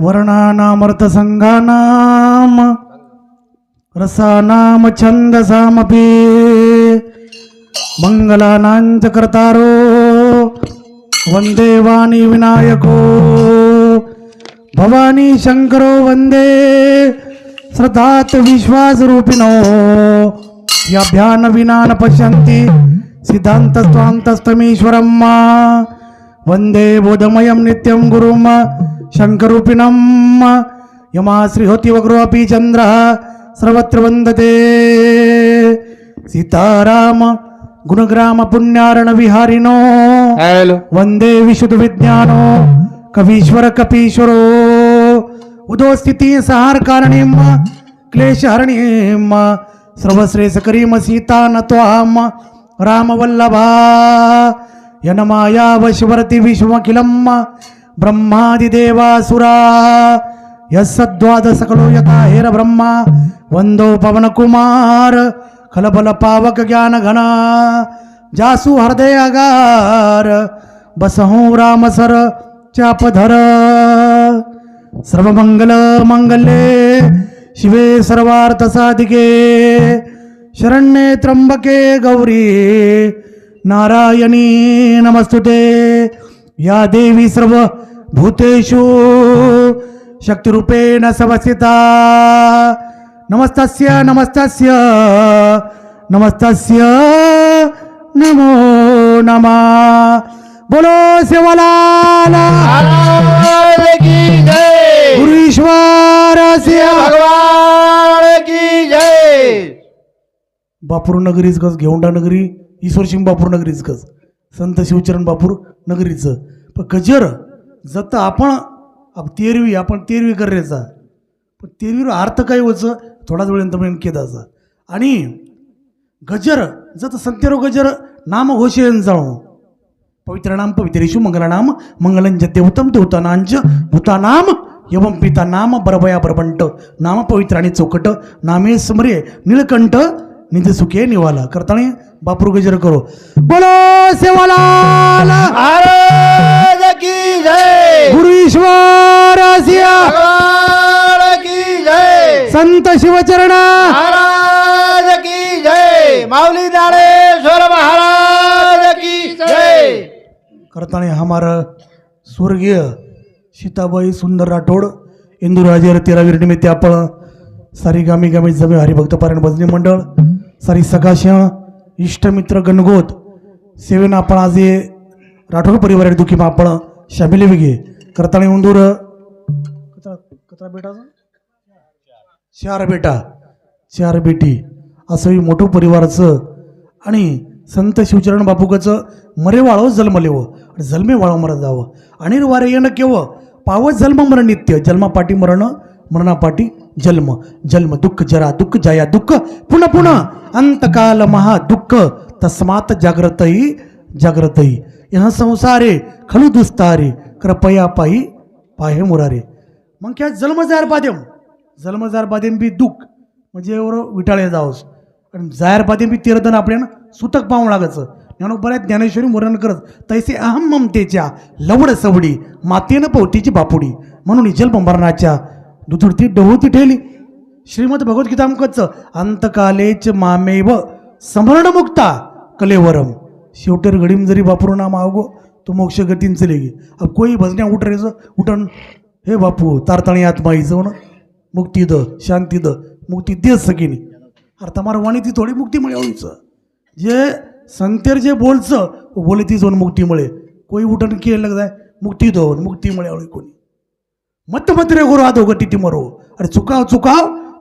वर्णानामर्थसंगानाम रसानाम छंदसामपि मंगलानांच कर्तारो वंदे वाणी विनायको भवानी शंकरो वंदे श्रद्धात विश्वासरूपिणो याभ्यान विना न पश्यन्ति सिद्धान्तस्त्वान्तस्तमीश्वरं वंदे बोधमयं नित्यं गुरुं शंकरूपिणं यमाश्रीहोति वग्रो अपि चन्द्रः सर्वत्र वन्दते सीताराम गुणग्राम पुण्यारण विहारिणो वंदे विशुद्ध विज्ञानो कवीश्वर कपीश्वरो उदो स्थिति सहार कारणीम क्लेश हरणीम सर्वश्रेष्ठ करीम सीता नत्वाम राम वल्लभा यनमाया वशवर्ति विश्वमखिलम ब्रह्मादिदेवासुरा यस्सद्वाद सकलो यथा हेर ब्रह्मा वंदो पवन कुमार खलबल पावक ज्ञान घना जासु हृदय अगार बसहु राम सर चापधर सर्वमंगल मंगले शिवे सर्वार्थ साधिके शरण्ये त्र्यंबके गौरी नारायणी नमस्तुते या देवी सर्व भूतेषु शक्तिरूपेण संस्थिता नमस्तस्य नमस्तस्य नमस्तस्य नमो नमः बोलो सेवालाल की जय गुरु ईश्वर भगवान की जय बापूर नगरीच कस घेऊंडा नगरी ईश्वर सिंग बापूर नगरीच कस संत शिवचरण बापूर नगरीचं पण गजर जत आपण तेरवी आपण तेरवी करायचा पण तेरवीर अर्थ काय होचं थोडाच वेळेनंतर पण केदाचा आणि गजर जत संतेरो गजर नाम घोषेन जाऊ पवित्र नाम पवित्रेषु मंगलानाम मंगलंच देवतम देवतानांच भूतानाम एवं पिता नाम बरबया बरबंट नाम पवित्र आणि चौकट नामे स्मरे निळकंठ निध सुखे निवाला करताना बापूर गजर करो बोलो सेवालाल महाराज की जय गुरु ईश्वर भगवान की जय संत शिवचरण महाराज की जय माऊली ज्ञानेश्वर महाराज की जय करताना हमारा स्वर्गीय सीताबाई सुंदर राठोड इंदूर राजेर 13वी निमित्त आपण सारी गामी गामी जमे हरिभक्त पारायण भजनी मंडळ सारी सकाशा इष्टमित्र गणगोत सेवेन आपण आज हे राठोड परिवार दुखी आपण शामिल वेगे करताना इंदूर कचरा बेटाचा चार बेटी असं मोठं परिवाराचं आणि संत शिवचरण बापूकाचं मरे वाळव जन्मले व जन्मे वाळव मरण जावं आणि वारे येणं केवळ पावत जन्म मरण नित्य जन्मापाठी मरण मरणापाठी जन्म जन्म दुःख जरा दुःख जाया दुःख पुन्हा पुन्हा अंतकाल महा दुःख तस्मात जाग्रतही यह संसारे खलु दुस्तारे कृपया पाही पाहे मुरारे मग काय जन्मजार बादेम बी दुःख म्हणजे एवढं विटाळे जावंस आणि जायर बादेम बी तीर्थन आपल्यानं सुतक पाहून लागायचं ज्ञानो बऱ्याच ज्ञानेश्वरी मरण करत तैसे अहम ममतेच्या लवड सवडी मातेनं पवतीची बापुडी म्हणून जन्म मरणाच्या दुधुडती डहोती ठेली श्रीमद भगवद्गीता मुखचं अंतकालेच मामेव समरण मुक्ता कलेवरम शेवटर घडीम जरी बापूर नाम आवगो तो मोक्ष गतीन चलेगी अब कोई भजन्या उठन हे बापू तारताणी आत्माई जाऊन मुक्ती द शांती द मुक्ती देत सकेनी अरे तमार वाणी ती थोडी मुक्ती मिळवायचं जे संतेर जे बोलचं बोले ती जाऊन मुक्ती मिळे कोई उठन केलं जाय मुक्ती दोन मुक्ती मिळवली कोणी मत रे गुरु आदो गती मरो अरे चुकाव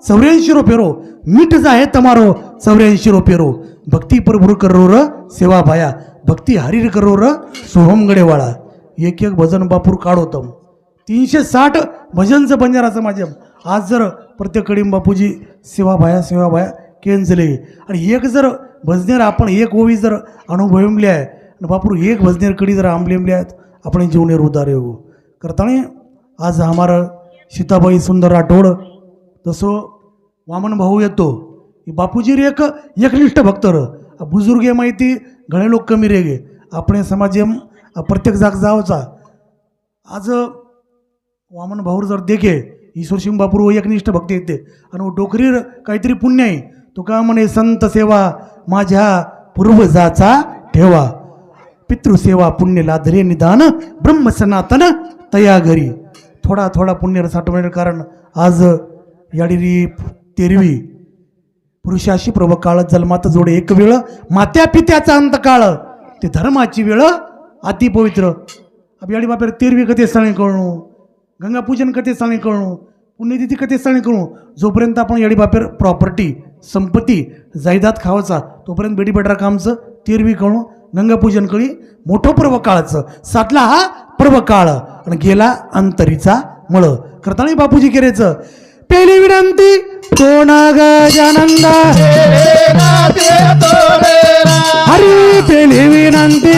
84 पेरो मीठ जाहे तमारो 84 पेरो भक्ती प्रभुर करो र सेवा भाया भक्ती हरीर करो र सोहम गडेवाळा एक भजन बापूर काढोतम 360 भजनचं बंजाराचं माझ्या आज जर प्रत्येक कडीम बापूजी सेवा भाया केंजले आणि एक जर भजनेर आपण एक ओवी जर अनुभवले आहे आणि बापूर एक भजनेर कडी जर आंबलेमले आहेत आपण जीवनेर उदारे हो करताना आज हमारा सीताबाई सुंदर राठोड जसो वामन भाऊ येतो बापूजी रे एकनिष्ठ भक्त बुजुर्ग माहिती घणे लोक कमी रे गे आपण समाज प्रत्येक जाग जावचा आज वामन भाऊर जर देखे ईश्वर सिंग बापूर एकनिष्ठ भक्त येते आणि डोकरीर काहीतरी पुण्य आहे तो का म्हणे संत सेवा माझ्या पूर्वजाचा ठेवा पितृसेवा पुण्य लाधरे निदान ब्रह्म सनातन तया घरी थोडा थोडा पुण्य साठवण्याचं कारण आज याडिरी तेरवी पुरुषाशी प्रभ काळ जन्मात जोडे एक वेळ मात्या पित्याचा अंत काळ ते धर्माची वेळ अति पवित्र अब याडी बापेर तेरवी कथे स्थळी कळणू गंगापूजन कथे स्थळी कळणू पुण्यतिथी कथे स्थळी कळणू जोपर्यंत आपण याडी बापेर प्रॉपर्टी संपत्ती जायदाद खावाचा तोपर्यंत बेडी बेडरा कामचं तेरवी कळू गंगापूजन कळी मोठं पर्व काळाचं सातला हा पर्व काळ आणि गेला अंतरीचा मळ करताना बापूजी केरेचं पहिली विनंती कोणा गजानंद हरी पहिली विनंती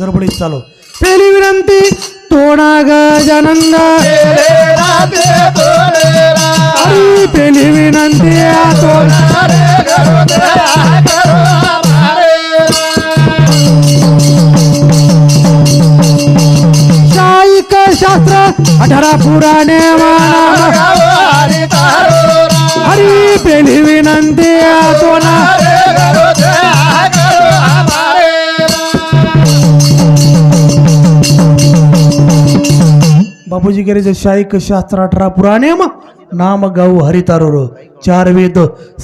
गडबडीत चालू पहिली विनंती तोडा गजानंद हरी पहिली विनंती शाईक शास्त्र 18 पुराणे हरी पहिली विनंती तोडा बापूजी केरेचे शाईक शास्त्र 18 पुराणे नाम गाऊ हरितारोर 4 वेद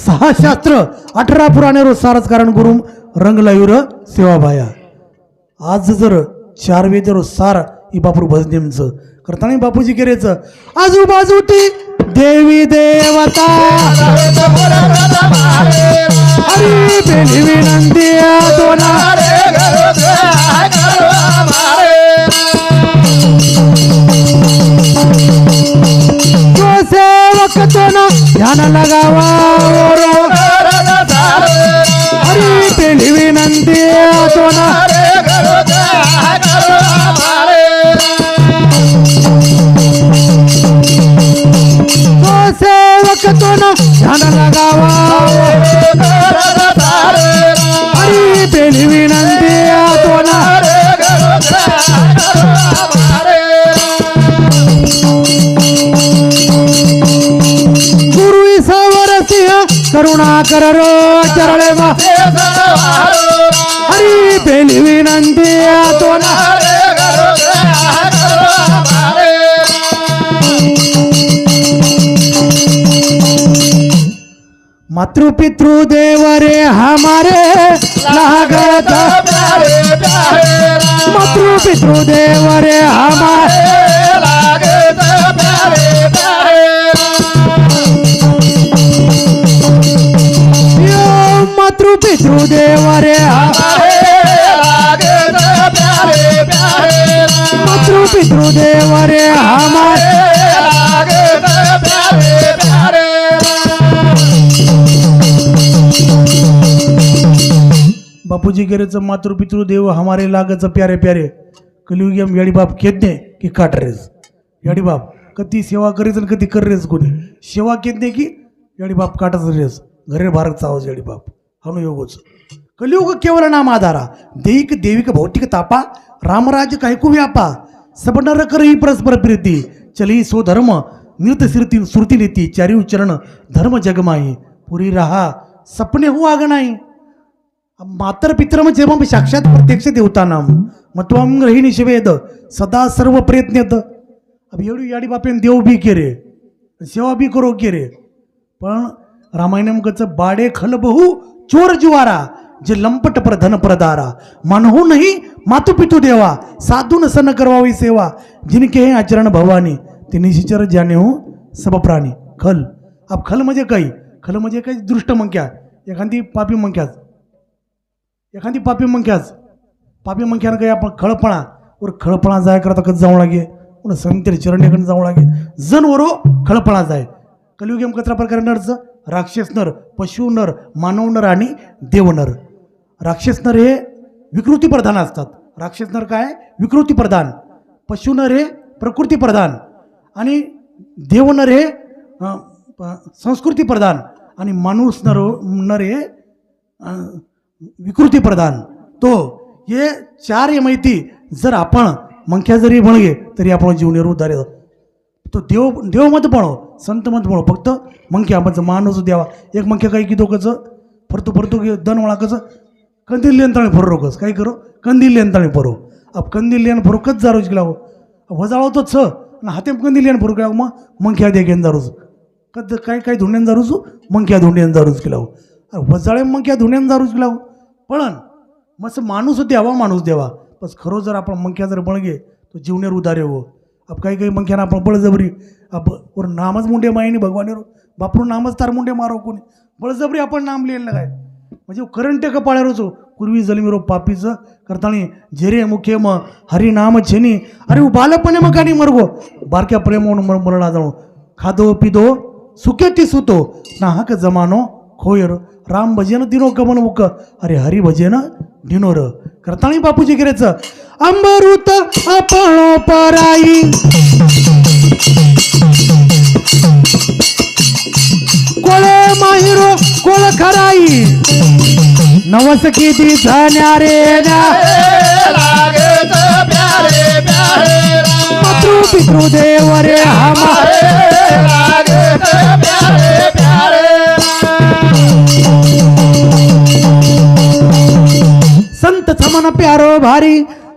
6 शास्त्र 18 पुराणे सारच कारण गुरु रंगलायूर सेवाबाया आज जर 4 वेद सार ही बापूर भजनेमचं करताना बापूजी केरेचं आजूबाजूती देवी देवता हरी पहिली विनंती दोना जो सेवक दोना ध्यान लगावा हरी पहिली विनंती दोना जो सेवक दोना ध्यान लगावा हरी पहिली विनंती दोना गुरु ईश्वर सिंह करुणा कर रो चरणे मा हरी पहिली विनंती दोना मातृ पितृ देव रे हमारे लागत मातृ पितृ देव रे हमारे मातृ पितृ देव रे मातृ पितृ देव रे हमारे बापूजी गेरेचं मातृ पितृ देव हमारे लागचं प्यारे प्यारे कलियुग याडी बाप खेदने की काट रेस याडी बाप कधी सेवा करीच आणि कधी कर रेस कोणी सेवा खेदने की याडी बाप काटच रेस घरे भारत आवाज याडी बाप अनुयोगच कलियुग केवळ नाम आधारा देईक देविक भौतिक तापा रामराज कायकू व्यापा सबनर करही परस्पर प्रीती चली स्वधर्म नृत श्रुती नीती चारी उच्चरण धर्म जगमाई पुरी रहा सपने हो आग नाही मातर पित्र म्हणजे मग साक्षात प्रत्यक्ष देवतानाम मत्वाम रहिणी शिवेद सदा सर्व प्रयत्नेत अब एवढी याडी बापेन देव बी केरे सेवा बी करो केरे पण रामायणमकचं बाडे खल बहु चोर जुवारा जे लंपट प्रधन प्रदारा मानहू नाही मातु पितु देवा साधून सन करवावी सेवा जिनके हे आचरण भवानी ते निशिचर जाने हो सब प्राणी खल अब खल म्हणजे काही दृष्ट मंक्या एखादी पापी मंक्याच पापी मंक्यानं काही आपण खळपणा जाय करता कधी जाऊ लागे पुन्हा संतरी चरणेकडे जाऊ लागे जनवरो खळपणा जाय कलियुगेम कचरा प्रकारे नरचं राक्षस नर पशु नर मानव नर आणि देव नर राक्षस नर हे विकृती प्रधान असतात राक्षस नर काय विकृती प्रधान पशु नर हे प्रकृती प्रधान आणि देव नर हे संस्कृती प्रधान आणि माणूस नर हे विकृती प्रधान तो हे चार हे माहिती जर आपण मंख्या जरी म्हणगे तरी आपण जीवनेर उद्धार येतो. तो देवमध्ये पण संतमध्ये पण फक्त मंख्या म्हणजे माणूस द्यावा एक मंख्या काही कितो कसं फरतो दन वळा कसं कंदील यंत्राने फरो रोकस काय करो कंदील यंत्राने फरो अब कंदील लेन फरो कच जारोज गेला वजाळो तो छ हाते कंदील लेन फरो गेला मग मंख्या दे घेऊन जारूच कद काय धुंड्यान जारूच मंख्या धुंड्यान जारूच गेला वजाळे मंख्या धुंड्यान जारूच गेला पण मस्त माणूस द्यावा बस खरो जर आपण मंख्या जर बळगे तो जीवनेर उदारे हो अब काही मंख्यानं आपण बळजबरी अब और नामच मुंडे मायनी भगवानेरो बापरून नामच तार मुंडे मारो कोणी बळजबरी आपण नाम लिहिलं काय म्हणजे करंट कपाळ्यारोचो पूर्वी जलमिरो पापीचं करताणी जेरे मुखे म हरी नाम छेनी अरे बालपणे मग कानी मरगो बारक्या प्रेम मरणा जाणो खादो पिदो सुकेती सुतो नाहक जमानो खोयर राम भजन दिनो कमन मुक अरे हरी भजन दिनोर करताणी बापूजी गिरेचं अंबरूत आपण पराई कोळे माहिरो कोळ खराई नवस किती झाल्या रे मातृ पितृ देव रे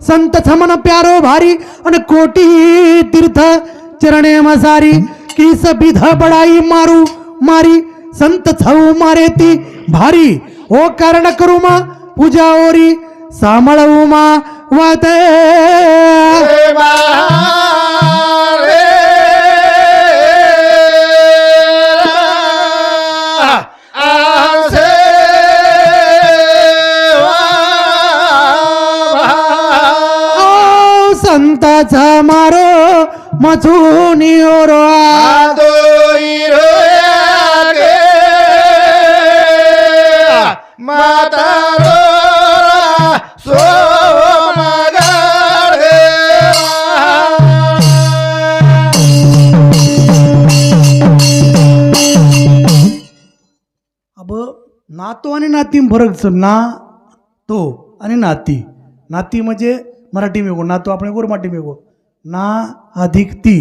संत समन प्यारो भारी अन कोटी तीर्थ चरणे मसारी किस बिध बडाई मारी संत छऊ मारे ती भारी ओ कारण करू मा पूजा ओरी सामळवू मा वाते संताचा मारो मथुनी ओरो अब नातो आणि नाती फरक ना तो आणि नाती म्हणजे मराठी मेगो नातो आपण गोरमाटी मेगो ना अधिक ती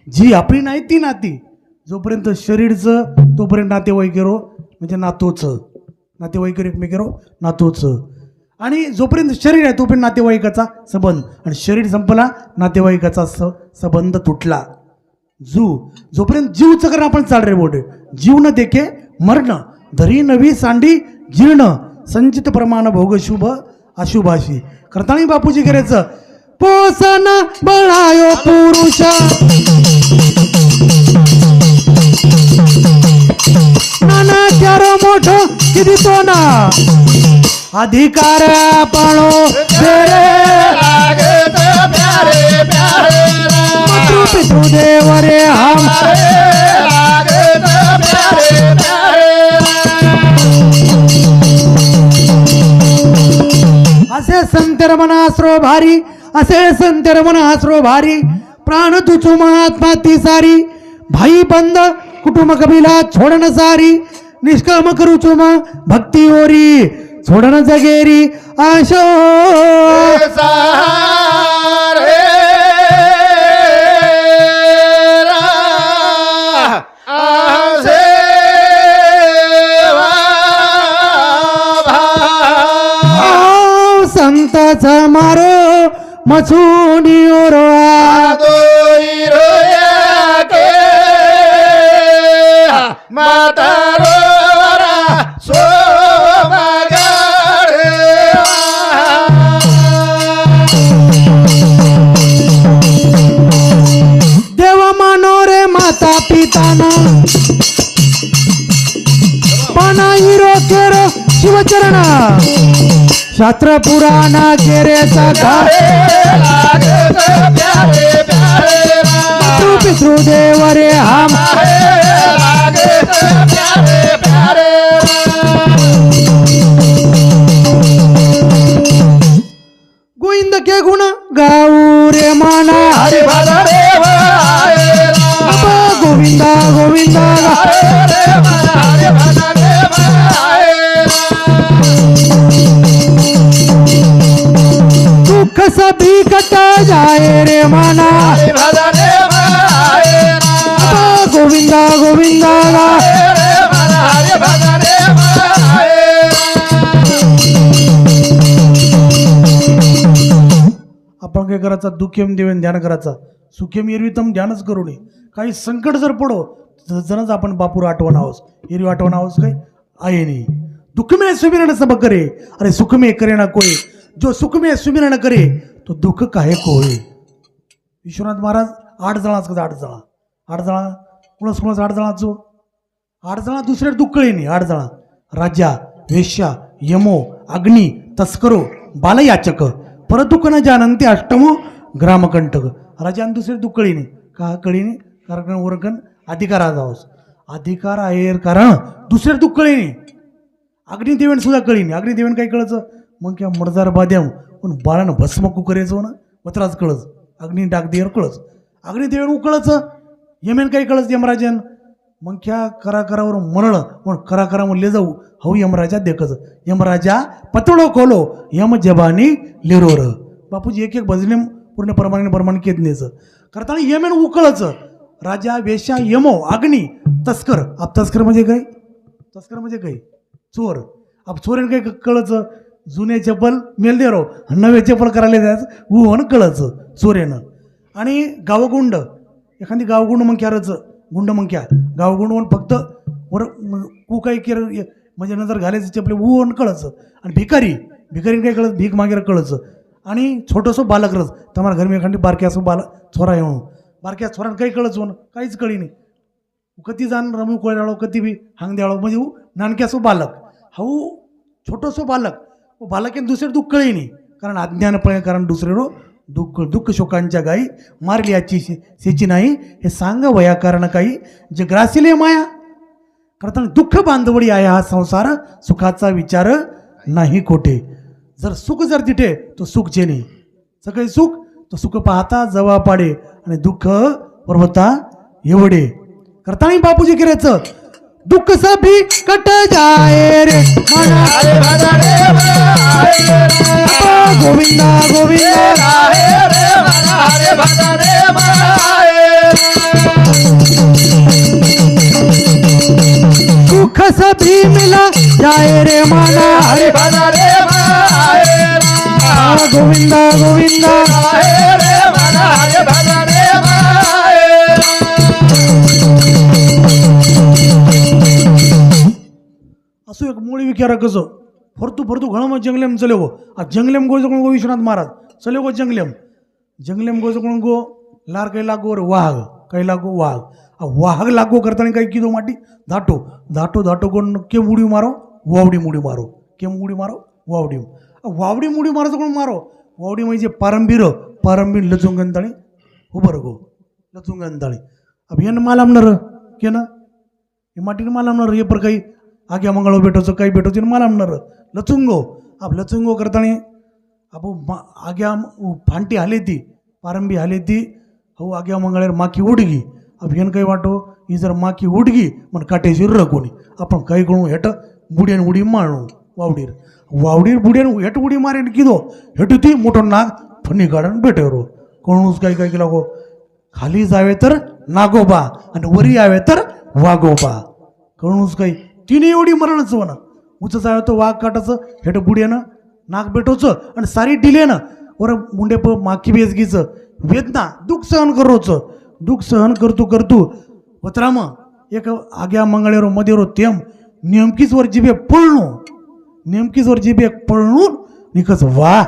जी आपली नाही ती नाती जोपर्यंत शरीरचं तोपर्यंत नातेवाईकेरो म्हणजे नातेवाईकर एकमेकेरो नातोच आणि जोपर्यंत शरीर आहे तोपर्यंत नातेवाईकाचा संबंध आणि शरीर संपला नातेवाईकाचा संबंध तुटला जोपर्यंत जीव चक्र आपण चाल रे बोटे जीव न देखे मरण धरी नवी सांडी जीर्ण संचित प्रमाण भोग शुभ अशुभाशी करताणी बापूजी करायचं पोसन बळायो पुरुष नाना चारो मोठो किती तो ना अधिकार पाणो मातृ पितृ देव रे असे संतर मनास्रो भारी प्राण तुझो महात्मा ती सारी भाई बंद कुटुंब कबिला छोडन सारी निष्काम करूचो मा भक्ती ओरी छोडन जगेरी आशो संताचा मारो मचुनी ओरो देव मानो रे माता पिताना पाना हिरो केरो शिवचरणा शास्त्र पुराणा केरे मातृ पितृ देव रे गोविंद के गुण गाऊ रे माना गोविंदा गोविंदा सभी कट जाए रे माना हरे भजन माए गोविंदा गोविंदा रे मन हरे भजन माए आपण काय करायचा दुःखेम देवेन ध्यान करायचा सुखेम एरवीतम ध्यानच करू नये काही संकट जर पडो जणच आपण बापूर आठवण आहोस एरवी आठवण आहोस काय आहे नाही दुःख में सुमिरन सब करे अरे सुख में करे ना कोई जो सुख में सुमिरन करे तो दुःख काहे कोय विश्वनाथ महाराज 8 जणांच कदा 8 जणा कुणाच 8 जणांचो 8 जणा दुसरे दुःखळे नाही 8 जणा राजा वेश्या यमो अग्नी तस्करो बालयाचक परदुःख न जानंती अष्टमो ग्रामकंटक राजान दुसरे दुःखळी नाही का कळी नाही कारण ओरकन अधिकार आहोस अधिकार आहे कारण दुसरे दुःखळे नाही अग्निदेवन सुद्धा कळी नाही अग्निदेवन काय कळचं मग क्या मर्दार बाद्याम पण बाळानं भस्म कुकरायचो ना पत्राच कळच अग्नी डाक देवर कळच अग्निदेवन उकळच यमेन काय कळच यमराजन मग क्या कराकरावर मरळ पण कराकरा म्हणले जाऊ हो यमराजा देखच यमराजा पतळो खोलो यम जबानी लिरोर बापूजी एक भजने पूर्ण प्रमाणे केदनेचं करताना यमेन उकळच राजा वेश्या यमो अग्नी तस्कर आप तस्कर म्हणजे काय चोर आप चोरेन काय कळच जुने चप्पल मेल दे रो नवे चप्पल करायला जायचं उहन कळच चोरेनं आणि गावगुंड एखादी गावगुंड मग क्यारच गुंड मग क्या गावगुंड म्हणून फक्त वर कू काय केर म्हणजे नंतर घालायचं चपले उहन कळच आणि भिकारीने काय कळत भीक मागेर कळच आणि छोटंसं बालक रच तुम्हाला घर में एखादी बारक्यासो छोरा येऊन बारक्या छोरानं काही कळच होणं काहीच कळी नाही कधी जाण रमू कोळाळो कधी बी हांग द्याळो म्हणजे नानक्यासो बालक हाऊ छोटोसो बालक दुसरे दुःख कळी नाही कारण अज्ञानपणे कारण दुसरे रो दुःख शोकांच्या गाई मारली याची सेची नाही हे सांग वया कारण काही जे ग्रासिले माया करताना दुःख बांधवडी आहे हा संसार सुखाचा विचार नाही कोठे जर सुख जर तिथे तो सुख जेणे सगळे सुख तो सुख पाहता जवा पाडे आणि दुःख पर्वता एवढे करताना बापूजी करायचं दुःख सभी कट जाए रे मना हरे भजन माए गोविंदा गोविंदा रे मन हरे भजन माए दुख सभी मिला जाए रे माना हरे भजन माए गोविंदा गोविंदा रे मन हरे भजन माए असो एक मूळी विचारा कसं फरतू घणं जंगलेम चले गो आ जंगलेम गो जगून गो विश्वनाथ महाराज चले गो जंगलेम गो जगून गो लार काही लागो रे वाघ काही लागो वाघ वाघ लागो करताना काही किदो माटी धाटो कोण केम उडी मारो वावडी मुडी मारो केम उडी मारो वावडी मुडी मारो कोण मारो वावडी म्हणजे पारंबीर लचुंगंताळी उभं गो लचुंगंताळी अब येन मालामणार के ना हे माटीने मालामणार हे पर काही आग्या मंगळ भेटोचं काही भेटोचं मला म्हणणार लचुंगो आप लचुंगो करताना आप आग्या फांटी हाले ती पारंबी हाले ती हो आग्या मंगळेर माखी उडगी अब हेन काही वाटो ही जर माखी उडगी मन काटेशी कोणी आपण काही करू हेट बुड्यान उडी मारणू वावडीर बुड्यान हेट उडी मारेन किदो हेटू ती मोठो नाग फणी काढून भेटेरो कोणूच काही केला गो खाली जावे तर नागोबा आणि वरी यावे तर वागोबा कळूनच काही तिने एवढी मरणच ना उच जावं तो वाघ काटाचं हेट बुड्यानं नाक भेटोचं आणि सारी डिलेनं वर मुंडे माखी बेजगीचं वेदना दुःख सहन करतो वत्राम एक आग्या मंगळेर मध्ये तेम नेमकीच जिबे पळणून निकच वा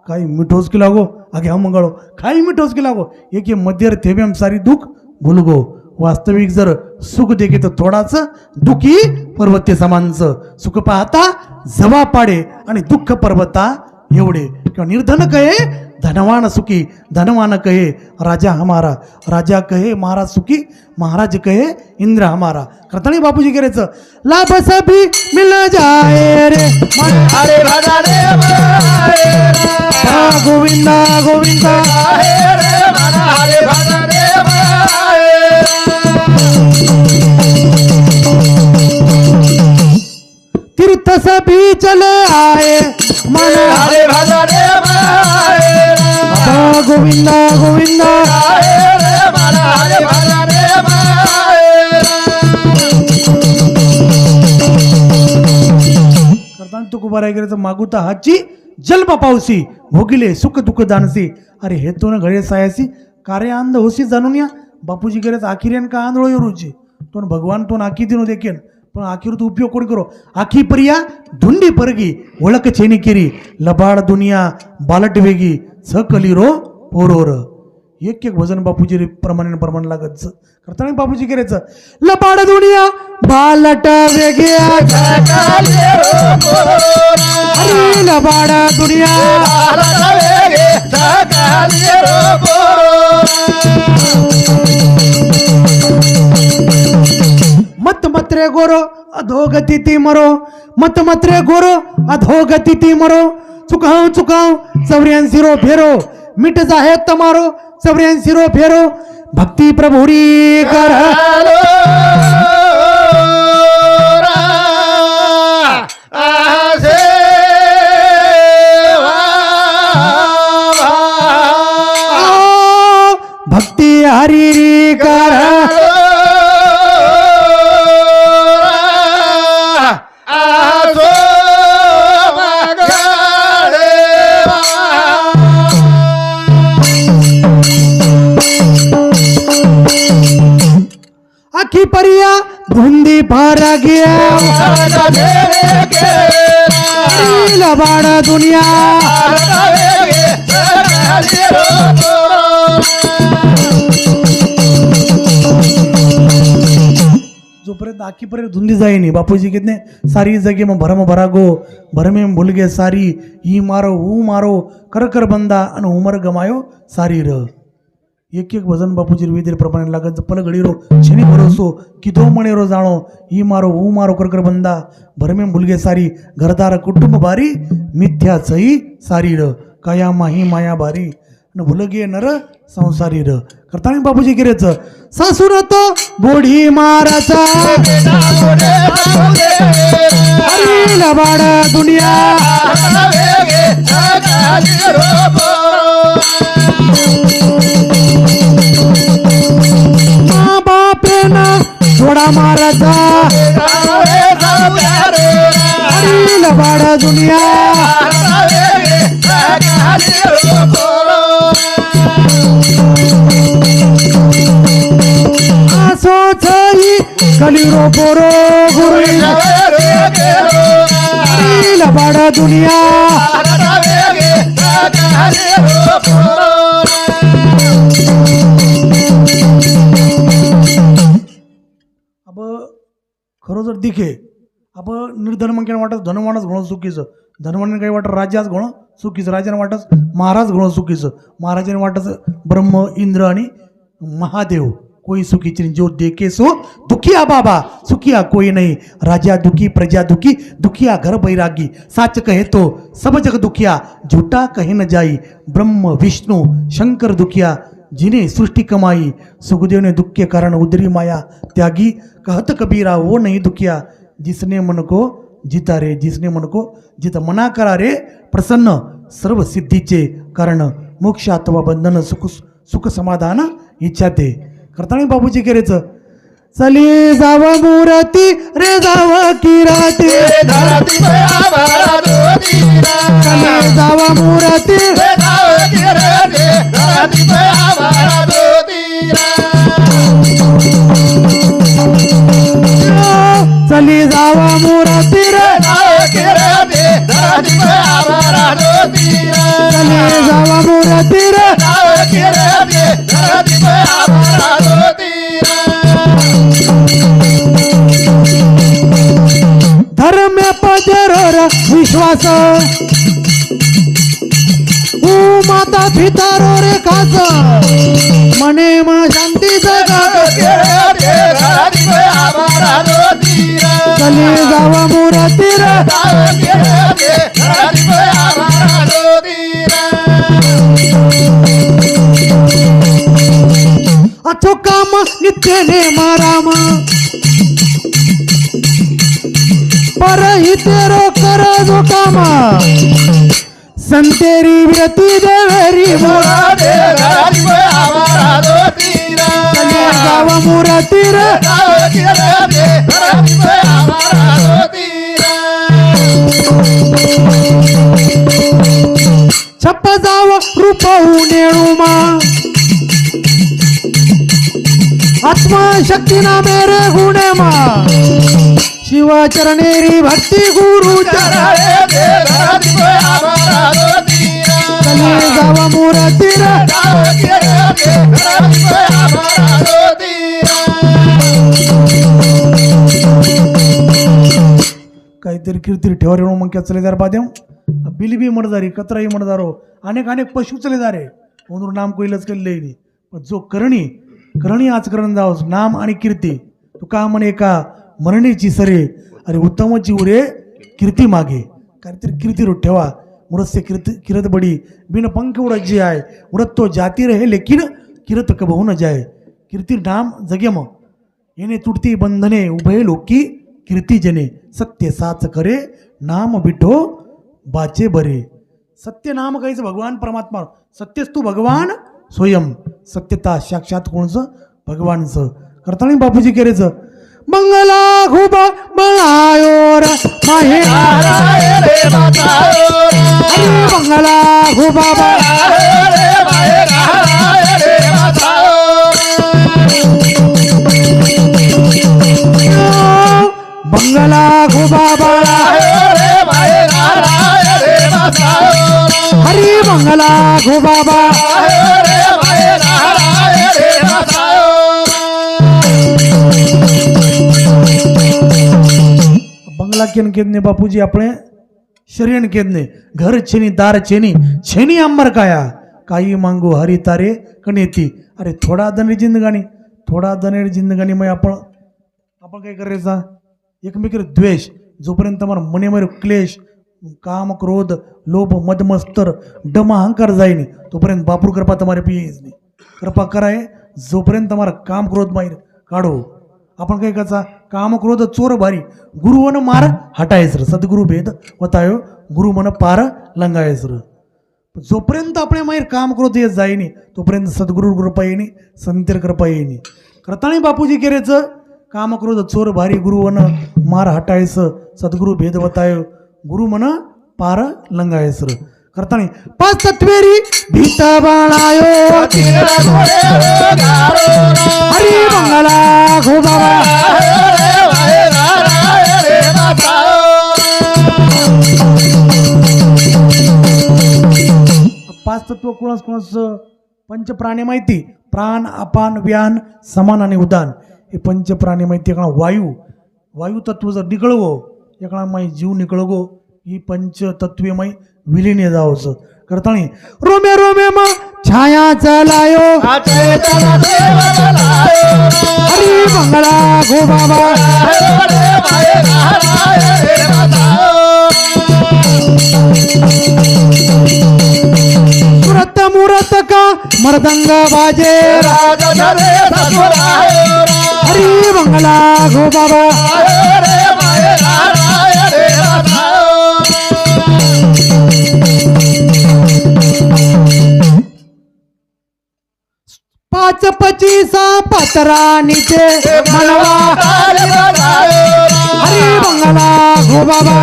काही मिठोच की लागो आग्या मंगळो काही मिठोच की लागो एक मध्यर थेबेम सारी दुःख भुलगो वास्तविक जर सुख देखे तर थोडाच दुःखी पर्वते समानचं सुख पाहता जवा पाडे आणि दुःख पर्वता एवढे किंवा निर्धन कहे धनवान सुखी धनवान कहे राजा हमारा राजा कहे महाराज सुखी महाराज कहे इंद्र हमारा करताना बापूजी करायचं लाभ सभी मिल जाए रे हरे भजन माए गोविंदा गोविंदा रे मन हरे भजन माए तीर्थ सभी चले आए मन हरे भजन माए गोविंदा गोविंदा रे मला हरे भजने करताना तुकोबा गेलं मागुता हाची जन्म पावसी भोगिले सुख दुःख दानसी अरे हे तो न घडे सायासी कार्य आंध होसी जाणून या बापूजी गेले आखिरेन का आंधळो रुची तो भगवान तो आखी दिनो देखेन पण आखिर तू उपयोग कोण करो आखी परिया धुंडी परगी ओळख चेनी केरी लबाड दुनिया बालट वेगी सकली रो पोरोर एक एक वजन बापूजी प्रमाण लागत करताना बापूजी करायचं लबाड दुनिया बालट वेगी अरे लबाड दुनिया मत मत्रे गोरो अधोगती ती मरो मत मत्रे गोरो अधोगती ती मरो चुकाव 84 रो फेरो मिट जाहे तमारो 84 रो फेरो भक्ती प्रभुरी कर भक्ती हरी कर आखी परिया धुंदी पारा गया लबाड दुनिया जोपर्यंत आखीपर्यंत धुंदी जाईनी बापूजी कितने सारी जगे मग भरम भरागो भरमे भूल गे सारी ही मारो हू मारो कर कर बंदा आणि उमर गमायो सारी र एक एक वजन बापूजी विधीर प्रमाणे लागत पल घडीरो छेनी भरोसो कितो मणेरो जाणो ही मारो हू मारो कर कर बंदा भरमे भूल गे सारी घरदार कुटुंब बारी मिथ्या चई सारी र काया माही माया बारी न भूल गे नर संसारी र करताना बापूजी गिरेच सासून तो बोढी माराचा अरे लबाड दुनिया माँ बापे ना थोडा माराचा अरे लबाड दुनिया आसोचही कलिरो पोरो गुरुई लबाड दुनिया अब खरं जर दिखे अब निर्धन केलं वाटत धनवानच घणं चुकीचं धनवान काही वाटत राज्याच घणं चुकीचं राजाने वाटत महाराज घणं चुकीचं महाराजाने वाटत ब्रह्म इंद्र आणि महादेव कोई सुखी चिरंजीव देखे सो दुखिया बाबा सुखिया कोई नहीं राजा दुखी प्रजा दुखी दुखिया घर बैरागी साच कहे तो सब जग दुखिया झूठा कहे न जाई ब्रह्म विष्णु शंकर दुखिया जिने सृष्टि कमाई सुखदेव ने दुख के कारण उदरी माया त्यागी कहत कबीरा वो नहीं दुखिया जिसने मन को जीता रे जिसने मन को जीता मना करा रे प्रसन्न सर्व सिद्धीचे कारण मोक्ष अथवा बंधन सुख सुख समाधान इच्छा ते करताना बाबूजी केरेच चली जाव मूर्ती रे जाव किराती चली जाव मूर्ती चली जाव मूर्ती रे चली जाव मूर्ती रे धर्म पजरोर विश्वास माता पितारो रे खास मने मा शांती चली जावा मूर्ती रे अचो काम नित्य ने माराम पर ही तेरो कर जो काम संतेरी विरती देवेरी मोरा दे घरात आम्हाला दोतीरा गाव मुरातीर छप्प जाव रूप नेणुमा आत्मशक्ती ना मेरे गुणे मा शिवचरणेरी भक्ती गुरु गाव मुरातीर काहीतरी कीर्ती ठेवा रे मग क्या चलेदार पाद्यम बिलबी मडदारी कतराई मडदारो अनेक अनेक पशु चलेदारे म्हणून नाम कोईलच केले पण जो करणी आचकरण जावस नाम आणि कीर्ती तुका म्हणे एका मरणीची सरे अरे उत्तमची उरे कीर्ती मागे काहीतरी कीर्ती रो ठेवा मुरस्य किरत बडी बिन पंख उड़त जी आय उड़त तो जाती रहे लेकिन किरत कबहू न जाय कीर्ती नाम जगेम येणे तुटती बंधने उभय लोकी कीर्ती जने सत्य साच करे नाम बिठो बाचे बरे सत्य नाम काहीच भगवान परमात्मा सत्यस्तु भगवान स्वयं सत्यता साक्षात कोणचं भगवानचं करताना बापूजी केरेचं मंगला खूप बळायोर माहे मंगला खूप मंगला खूप हरी मंगला खूप बंगला केन केदने बापूजी अपने शरीर केदने घर छेनी दार छेनी अंबर काया काही मांगो हरी तारे कनेती अरे थोडा दनेरी जिंदगानी मग आपण काय करायचा एकमेकीवर द्वेष जोपर्यंत तुम्हाला मनेमध्ये क्लेश काम क्रोध लोभ मदमस्तर डम अहंकार जाईनी तोपर्यंत बापूर कृपा तुम्हारे पियेच नाही कृपा कराय जोपर्यंत तुम्हाला काम क्रोध माहीर काढो आपण काय करायचा काम क्रोध चोर भारी गुरुवन मार हटायसर सद्गुरु भेद वतायो गुरु मन पार लंगायसर जोपर्यंत आपले माहीर काम क्रोध येत जाईनी तोपर्यंत सद्गुरु कृपा येईनी संतेर कृपा येईनी करताना बापूजी केरेचं काम क्रोध चोर भारी गुरुवन मार हटायस सद्गुरु भेद वतायो गुरु मन पार लंगायसर करताना पाच तत्वेरी भीत बाळायो हरी मंगला घो बाबा पाच तत्व कोणाच पंच प्राणी माहिती प्राण अपान व्यान समान आणि उदान हे पंच प्राणी माहिती एका वायू तत्व जर निकळगो एका माई जीव निकळगो ही पंच तत्वे माई विलीन जावस करतानी रोमे रोमे मा छाया चलायो हरी मंगला घो बाबा सुरत मुरत का मृदंग बाजे हरी मंगला घो बाबा पाच पचीसा पतरा नीचे मनवा हरी मंगला घो बाबा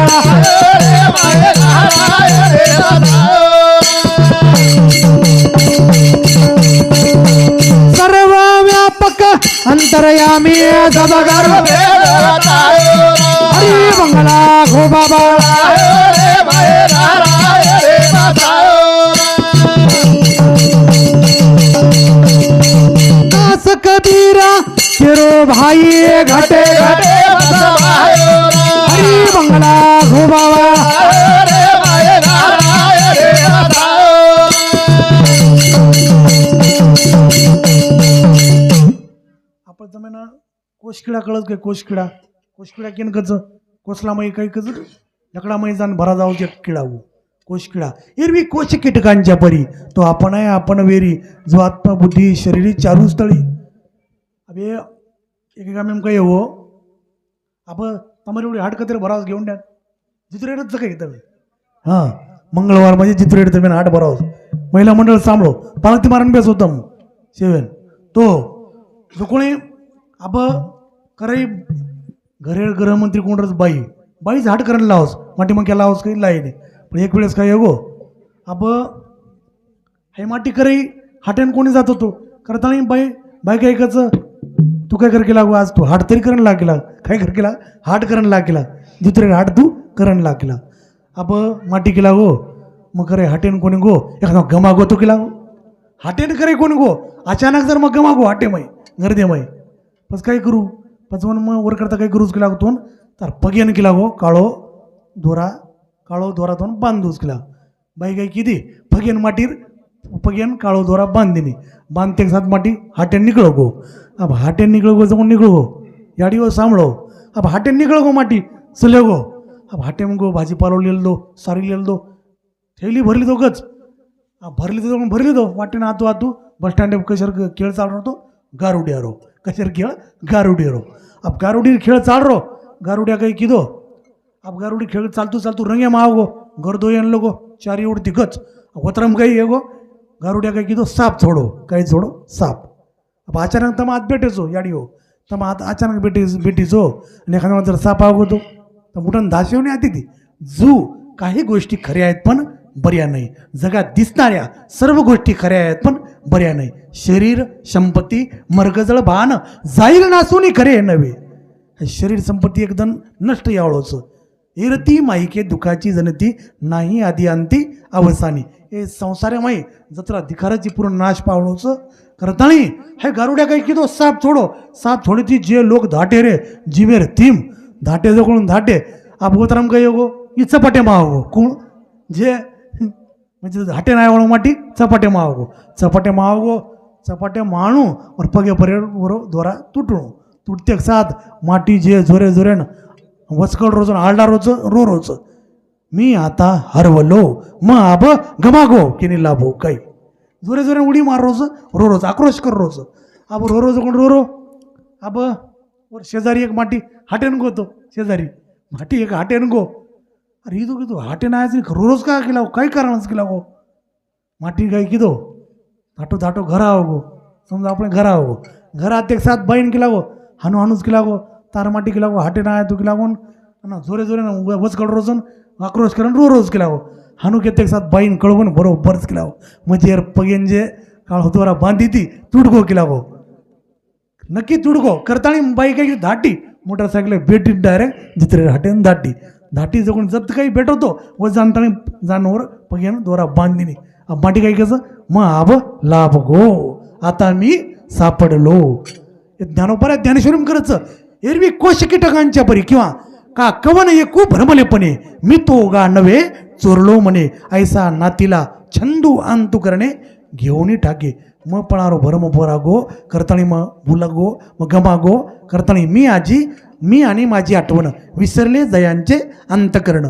सर्व व्यापक अंतरयामी दबगर हरी मंगला घो बाबा दास कबीरा तेरो भाई घटे हरी मंगला घो बाबा आपण जमेना कोशकिडा कळत काय कोशकिडा केन कच कोसला माई काही कच लकडा माई जाण भरा जाऊ ते किडावू कोशकिडा एरवी कोश कीटकांच्या परी तो आपण आहे आपण वेरी जो आत्मबुद्धी शरीरी चारू स्थळी अबे एकेका मेम काही हो आपण તમારી એવડી હાડ કતરે ભરાસ घेऊन द्या जितरेच काही તમે हां मंगळवार म्हणजे चित्रेड तुम्ही आठ बरावस महिला मंडळ सांभाळो पालती मारण बेस होतं शेवेन तो जो कोणी अब करे घरे गृहमंत्री कोणच बाईच हाट करायला लावस माटी मग केला लावस काही लाई नाही पण एक वेळेस काय गो अब हे माटी करे हाट्यान कोणी जात होतो करता नाही बाई काय ऐकायचं तू काय कर केला आज तू हाट तरी करण लागला काय कर केला हाट करण लागला दुसरे हाट तू करण लागला अब माटी केला गो मग करे हाटेन कोणी गो एखादा गमा गो तो केला गो हाटेन करे कोणी गो अचानक जर मग गमा गो हाटे माई गर्दे माई बस काय करू पचवून मग वर करता काय करूच केला तो तर पग्यान केला गो काळो दोरा तो बांधूच केला बाई काय किती पग्यान माटीर पग्यान काळो दोरा बांधिनी बांधते एक साथ माटी हाटेन निकळो गो अब हाटेन निकळो गो जाऊन निकळो गो याडी गो सांभळो अब हाटेन निकळो गो माटी चले गो अब हाटेन गो भाजीपालो लिहिलं दो सारी लिहिलं दो थैली भरली दो गच भरली दो वाटेन आतू बस स्टँड कशर खेळ चाल रहो तो गारुडिया रो कशर खेळ गारुडिया रो अब गारुडी खेळ चाल रो गारुडिया काही किदो अब गारुडी खेळ चालतू रंगे माव गो गर्दो येन लोगो चारी उडती गच वतरम काही ये गो गारुडिया काही किदो साप छोडो काही छोडो साप अब अचानक तम आत भेटेचो याडी हो तम आत अचानक भेटीचो आणि एखाद्या जर साप आवगो तर मुठन धाशिवणी आती ती जू काही गोष्टी खऱ्या आहेत पण बऱ्या नाही जगात दिसणाऱ्या सर्व गोष्टी खऱ्या आहेत पण बऱ्या नाही शरीर संपत्ती मर्गजळ भान जाईल नासूनी खरे नव्हे शरीर संपत्ती एकदम नष्ट यावळोच एरती माईके दुखाची जनती नाही आधी अंती अवसानी हे संसारामाई जत्रा धिखाराची पूर्ण नाश पावळोच करताणी हे गारुड्या काही किदो साप छोडी ती जे लोक धाटे रे जिवेर थीम धाटे जो धाटे अबोतराम काही गो ही चपाटे मावगो कोण जे म्हणजे हाटे नाही वळो माटी चपाटे मावगो चपाटे माणू और पगे पर्यंत दोरा तुटते साथ माटी जे जोरे जोरेन वचकड रोज आलडा रोज मी आता हरवलो मग आब गमागो की लाभो काही जोरे उडी मार रोज आक्रोश कर रोज अब रोज कोण रो अब वर शेजारी एक माटी हाटेन गो तो शेजारी माटी एक हाटेन गो अरे ही तो हाटेन आहे रोज का केला काही कारणच केला गो माटी काय किदो धाटो घरा गो समजा आपण घरा गो घरात एक साथ बाईन केला गो हानूच केला गो तार माटी केला गो हाटेन आहे तो केला गो जोरे वचकड रोजन आक्रोश करून रोज केला गो हानू एक साथ बाईन कळवून बरोबरच केला गो म्हणजे पगेन जे काळ होतो बांधी ती तुडगो केला गो नक्की तुडगो करताळी बाई काही धाटी मोटरसायकल भेटी डायरेक्ट जित्रे हाटेन धाटी जगून जत काही भेटवतो व जाणताना जानवर पग्यानं दोरा बांधिनी माटी काही कसं मग आब लाभ गो आता मी सापडलो ज्ञानोपरा ज्ञानेश्वरम करायचं एरवी कोश कीटकांच्या परी किंवा का कवन एकू भ्रमलेपणे मी तो गा नव्हे चोरलो म्हणे ऐसा नातीला छंदू अंतू करणे घेऊन टाके मग पणारो भरम पोरागो करताणी मग भुलागो मग गमागो करताणी मी आणि माझी आठवण विसरले जयांचे अंतकरण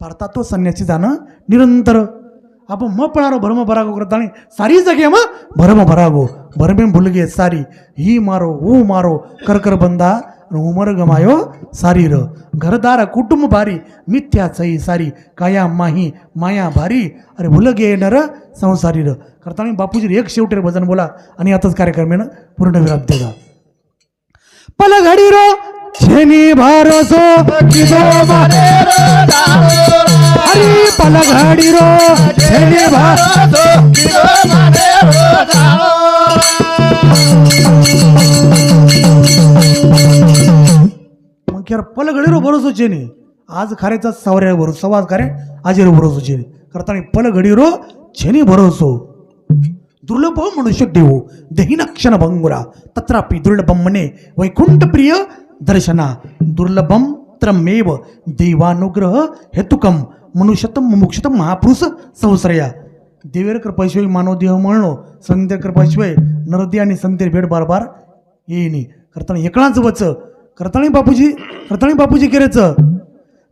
पारता तो संन्यासी जाणं निरंतर आपण मग पणारो भरम भरागो करताणी सारी जगे मग भरम भरागो भरमे भुलगे सारी ही मारो कर बंदा उमर गमायो सारी र घरदार कुटुंब भारी मिथ्या सई सारी काया माही माया भारी अरे भुलगे नर संसारी र करताना बापूजी एक शेवटेर भजन बोला आणि आताच कार्यक्रमेनं पूर्ण विराम देगा पल घडी रो छेनी भारसो किदो मारे हरी पल घडी रो छेनी भारसो किदो मारे पल घडी रो भरोसो चेनी आज खारेचा सावऱ्या भरोसा सवाज खारे आजेर भरोसो चेनी करताना पल घडी रो छेनी भरोसो दुर्लभ मनुष्य देऊ दहीन क्षण भंगुरा तत्रापि दुर्लभम मने वैकुंठ प्रिय दर्शना दुर्लभम त्रमेव देवानुग्रह हेतुकम मनुष्यतम मुमुक्षतम महापुरुष संश्रया देवेर कृपाशिवाय मानव देह म्हणलो संत कृपाशिवाय नरदी आणि संतेर भेट बार येईनी करताना एकलाच वच करताना बापूजी केरेचं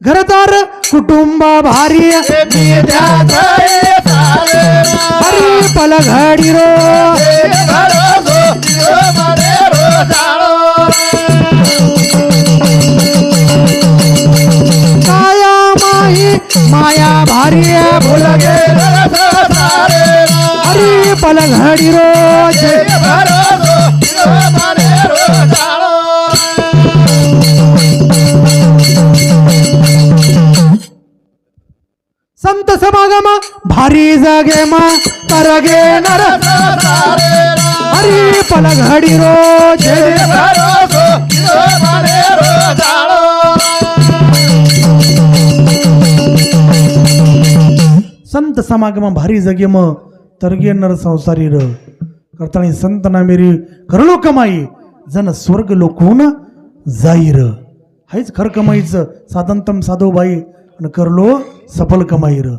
घरदार कुटुंब भारी हरी पल घडी रो काया माही माया भारी अरे भूल गेले सारे अरे पलघडी रोज भरोसो माने रोजाळो संत समागम भारी जागे मा तरगे नर सारे अरे पलघडी रोज भरोसो माने रोजाळो संत समागम भारी जगे म तरगे नर संसारी र करताळी संत ना मेरी करलो कमाई जन स्वर्ग लोकून जाईर हाच खर कमाईचं साधनतम साधो बाई आणि करलो सफल कमाई र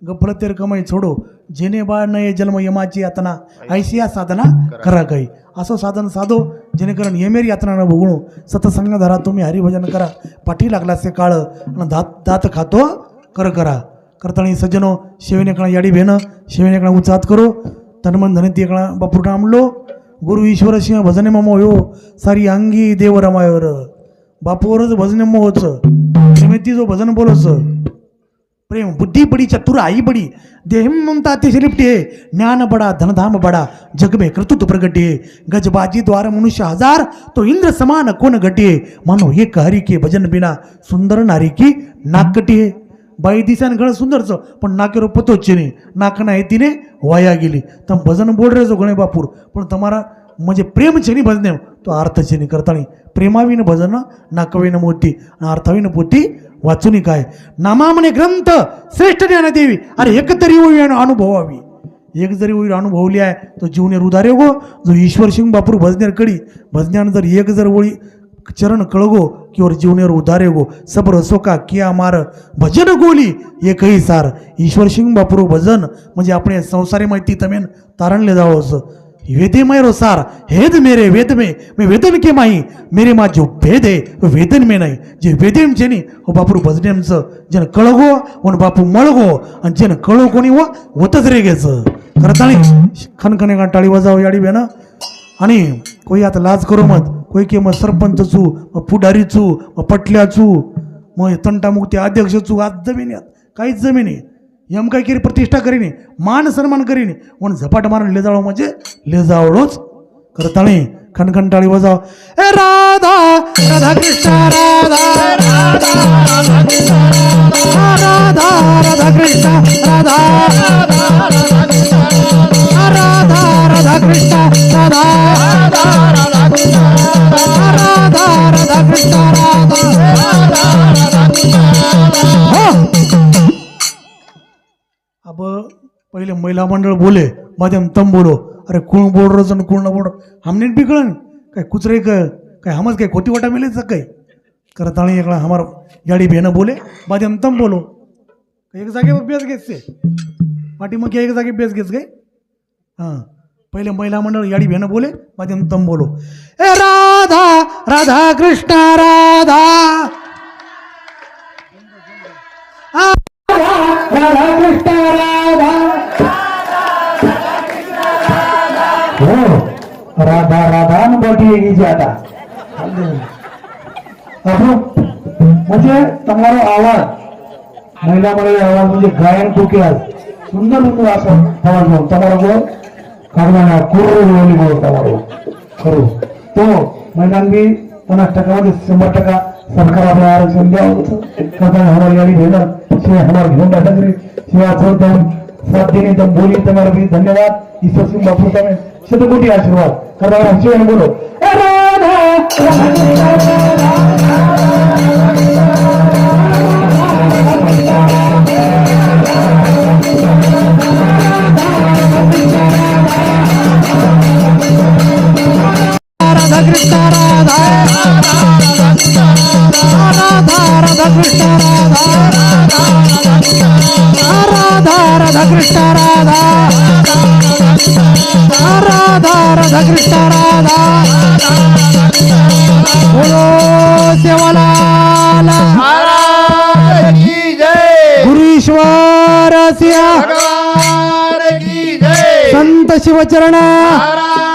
गफळ तेर कमाई छोडो जेने बाळ नये जन्म यमाची यातना ऐशी या साधना करा काही असं साधन साधो जेणेकरून येमेरी यातना न भोगणू सतसंग धरा तुम्ही हरिभजन करा पाठी लागला से काळ आणि दात खातो कर करा करताणी सज्जनो शेवेने कणा याडी भेन शेवेने कणा उचात करो तनमन धनिती कणा बापूर नामलो गुरु ईश्वर सिंह भजने मम हो सारी अंगी देव रमायर बापूवरच भजने मो होच श्रीमती जो भजन बोलोच प्रेम बुद्धी बडी चतुर आई बडी देह ममता ते लिपटी है ज्ञान बडा धनधाम बडा जग में कर्तृत्व प्रगटे गजबाजी द्वार मनुष्य हजार तो इंद्र समान कोण घटे मानो एक हरी के भजन बिना सुंदर नारी की नाकटी है बाई दिसाने गण सुंदरचं पण नाकेरो पतोच नाही नाक नाही तिने वाया गेली तर भजन बोल रे जो गणे बापूर पण तुम्हाला म्हणजे प्रेम छेनी भजने तो अर्थ छेनी करतानी प्रेमाविन भजन नाकविन मोती अर्थाविन पोती वाचुनी काय नामा म्हणे ग्रंथ श्रेष्ठ ज्ञान देवी अरे एक तरी होई अनुभवावी एक जरी होईल अनुभवली आहे तो जीवने उदारे गो जो ईश्वर सिंग बापूर भजनेर कडी भजन्यान जर एक जर ओळी चरण कळगो की और जीवनेर उदारे गो सबर सोका किया मार भजन गोली एकही सार ईश्वर सिंग बापूर भजन म्हणजे आपण संसारी माहिती तमेन तारणले जावं असं वेदे रो सार हेद मेरे वेद में मैं वेदन के माही मेरे मा जो भेद है वो वेदन में नाही जे वेदेम छे नी हो बापूर भजनेमचं जन कळगो वन बापू मळगो आणि जन कळो कोणी व होतच रे घ्यायचं करताळी खनखने का टाळी वाजाव याडी बेन आणि कोई आता लाज करू मत कोई के मग सरपंच चू मग पुढारी चू मग पटल्या चू मग तंटामुक्ती अध्यक्ष चू आज जमिनीत काहीच जमिनी यम काय केली प्रतिष्ठा करीने मान सन्मान करीने म्हणून झपाट मारून ले जावं म्हणजे ले जावळोच करताळी खनखन टाळी वाजाव ए राधा राधा कृष्ण राधा राधा राधा राधा कृष्ण राधा राधा राधा कृष्ण राधा राधा राधा कृष्ण राधा अब पहिले महिला मंडळ बोले माध्यम तम बोलो अरे कोण बोल रहा कोण न बोल हमने भी कळन काय कुचरे काय हमच काय खोटी वाटा मिले काय करताळी एकला हमार गाडी भेन बोले माध्यम तम बोलो एक जागे बेस घेस से पाठी मग एक जागे बेस घेस गए हां पहिले महिला मंडळ याडी भेन बोले माध्यम तम बोलो ए राधा राधा कृष्ण राधा राधा कृष्ण राधा हो राधा राधा बोटी येगी आता म्हणजे तुम्हारा आवाज महिला मंडळी आवाज म्हणजे गायन टोके सुंदर होतो असं आवाज घेऊन तुम्हाला गो काढणार कुर्र बोली बोल तुम्हाला करू तो महिलांनी 50% 100% सरकार आपल्या आरक्षण द्यावं करताना हमारी गाडी घेणार शिवाय हमारा घेऊन बैठक करी शिवाय दम साथ देने दम बोली तुम्हारा भी धन्यवाद ईश्वर सिंह बापू तमें शतकोटी आशीर्वाद करताना शिवाय बोलो ए राधा राधा कृष्ण राधा राधा राधा कृष्ण राधा राधा राधा कृष्ण राधा राधा राधा कृष्ण राधा बोलो सेवालाल महाराज की जय गुरु ईश्वर सिया भगवान की जय संत शिवचरण महाराज